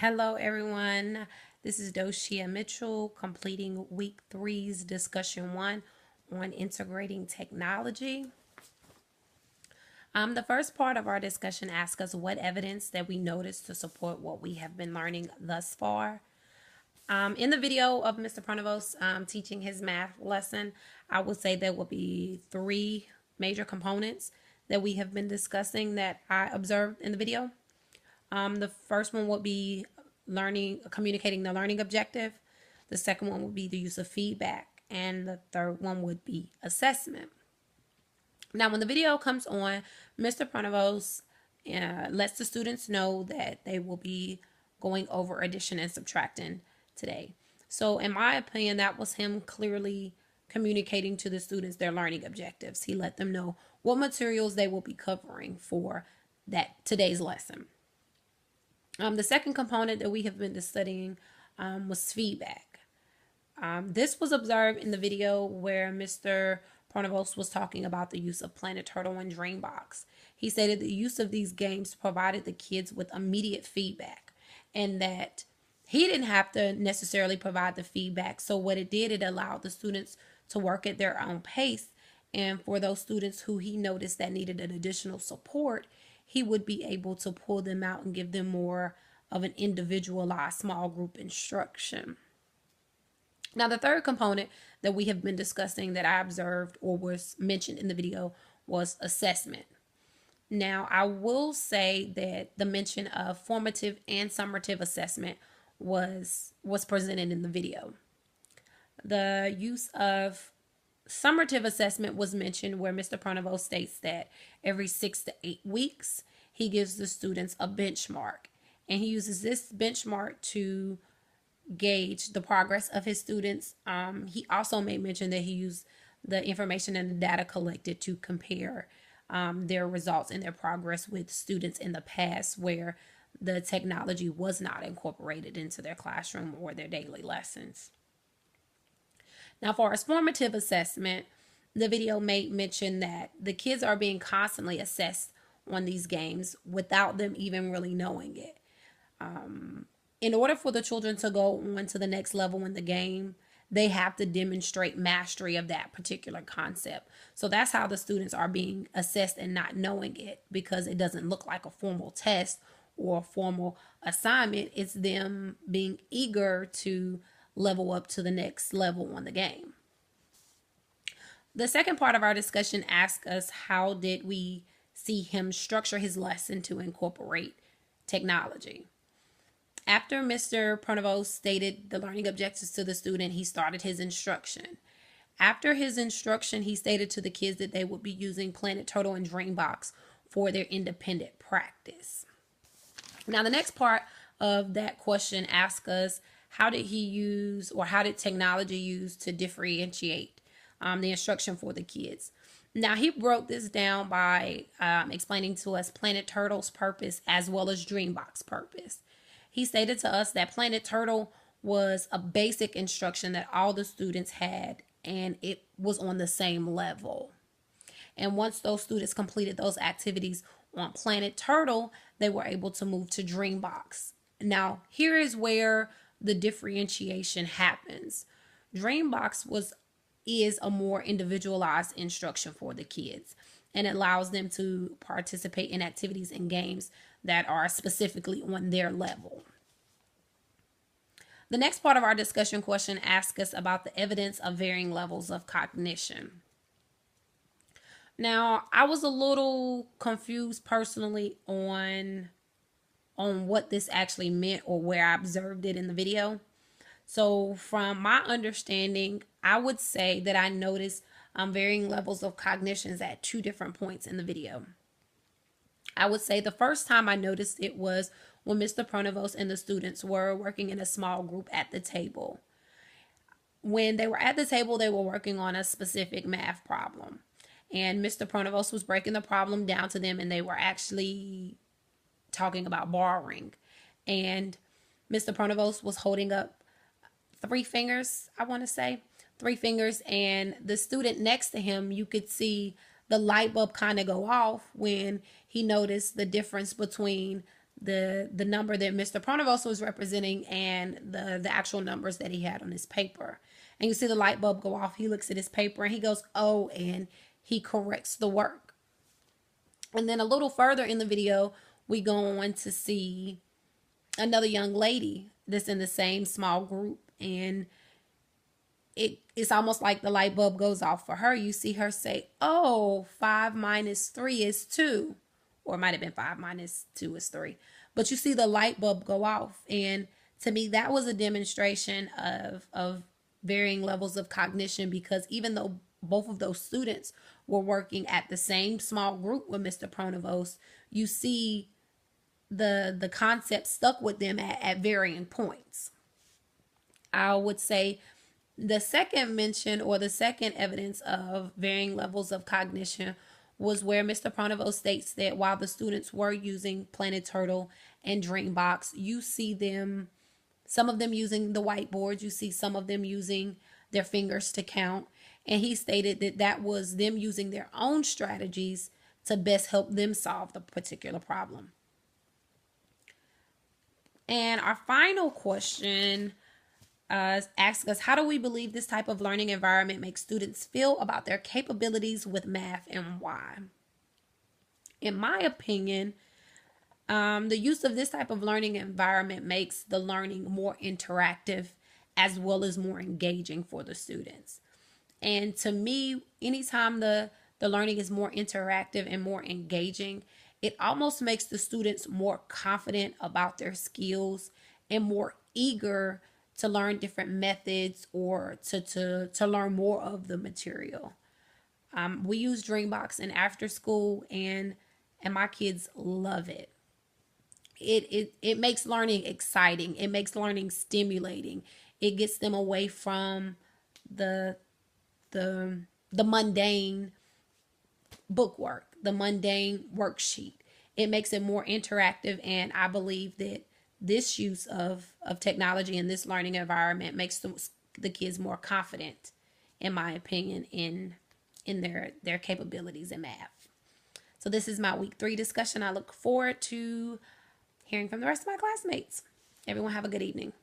Hello, everyone. This is Doshia Mitchell completing week 3's discussion 1 on integrating technology. The first part of our discussion asks us what evidence that we noticed to support what we have been learning thus far. In the video of Mr. Pronovost teaching his math lesson, I would say there will be 3 major components that we have been discussing that I observed in the video. The first one would be communicating the learning objective. The second one would be the use of feedback. And the third one would be assessment. Now, when the video comes on, Mr. Pronovost lets the students know that they will be going over addition and subtracting today. So in my opinion, that was him clearly communicating to the students their learning objectives. He let them know what materials they will be covering for today's lesson. The second component that we have been studying was feedback. This was observed in the video where Mr. Pronovost was talking about the use of Planet Turtle and Dreambox. He stated the use of these games provided the kids with immediate feedback and that he didn't have to necessarily provide the feedback. So what it did, it allowed the students to work at their own pace. And for those students who he noticed that needed an additional support, he would be able to pull them out and give them more of an individualized small group instruction. Now, the third component that we have been discussing that I observed or was mentioned in the video was assessment. Now, I will say that the mention of formative and summative assessment was presented in the video. The use of summative assessment was mentioned where Mr. Pronovost states that every 6 to 8 weeks, he gives the students a benchmark. And he uses this benchmark to gauge the progress of his students. He also made mention that he used the information and the data collected to compare their results and their progress with students in the past where the technology was not incorporated into their classroom or their daily lessons. Now, for our formative assessment, the video made mention that the kids are being constantly assessed on these games without them even really knowing it. In order for the children to go on to the next level in the game, they have to demonstrate mastery of that particular concept. So that's how the students are being assessed and not knowing it, because it doesn't look like a formal test or a formal assignment. It's them being eager to level up to the next level on the game. The second part of our discussion asks us how did we see him structure his lesson to incorporate technology. After Mr. Pronovost stated the learning objectives to the student, he started his instruction. After his instruction, he stated to the kids that they would be using Planet Turtle and Dreambox for their independent practice. Now, the next part of that question asks us, how did he use, or how did technology use to differentiate the instruction for the kids? Now, he broke this down by explaining to us Planet Turtle's purpose as well as Dreambox purpose. He stated to us that Planet Turtle was a basic instruction that all the students had, and it was on the same level. And once those students completed those activities on Planet Turtle, they were able to move to Dreambox. Now, here is where the differentiation happens. Dreambox is a more individualized instruction for the kids and allows them to participate in activities and games that are specifically on their level. The next part of our discussion question asks us about the evidence of varying levels of cognition. Now, I was a little confused personally on what this actually meant or where I observed it in the video. So from my understanding, I would say that I noticed varying levels of cognitions at 2 different points in the video. I would say the first time I noticed it was when Mr. Pronovost and the students were working in a small group at the table. When they were at the table, they were working on a specific math problem. And Mr. Pronovost was breaking the problem down to them, and they were actually talking about borrowing. And Mr. Pronovost was holding up 3 fingers, I want to say. 3 fingers, and the student next to him, you could see the light bulb kind of go off when he noticed the difference between the number that Mr. Pronovost was representing and the actual numbers that he had on his paper. And you see the light bulb go off. He looks at his paper and he goes, oh, and he corrects the work. And then a little further in the video, we go on to see another young lady that's in the same small group, and it's almost like the light bulb goes off for her. You see her say, oh, 5 minus 3 is 2. Or it might have been 5 minus 2 is 3. But you see the light bulb go off. And to me, that was a demonstration of varying levels of cognition, because even though both of those students were working at the same small group with Mr. Pronovost, you see the concept stuck with them at varying points. I would say the second mention, or the second evidence of varying levels of cognition, was where Mr. Pronovost states that while the students were using Planet Turtle and Dreambox, you see them, some of them using the whiteboards, you see some of them using their fingers to count. And he stated that that was them using their own strategies to best help them solve the particular problem. And our final question asks us, how do we believe this type of learning environment makes students feel about their capabilities with math, and why? In my opinion, the use of this type of learning environment makes the learning more interactive as well as more engaging for the students. And to me, anytime the learning is more interactive and more engaging, it almost makes the students more confident about their skills and more eager to learn different methods or to learn more of the material. We use Dreambox in after school, and my kids love it. It makes learning exciting. It makes learning stimulating. It gets them away from the mundane bookwork, the mundane worksheet. It makes it more interactive, and I believe that this use of technology in this learning environment makes the kids more confident, in my opinion, in their capabilities in math. So this is my week 3 discussion. I look forward to hearing from the rest of my classmates. Everyone have a good evening.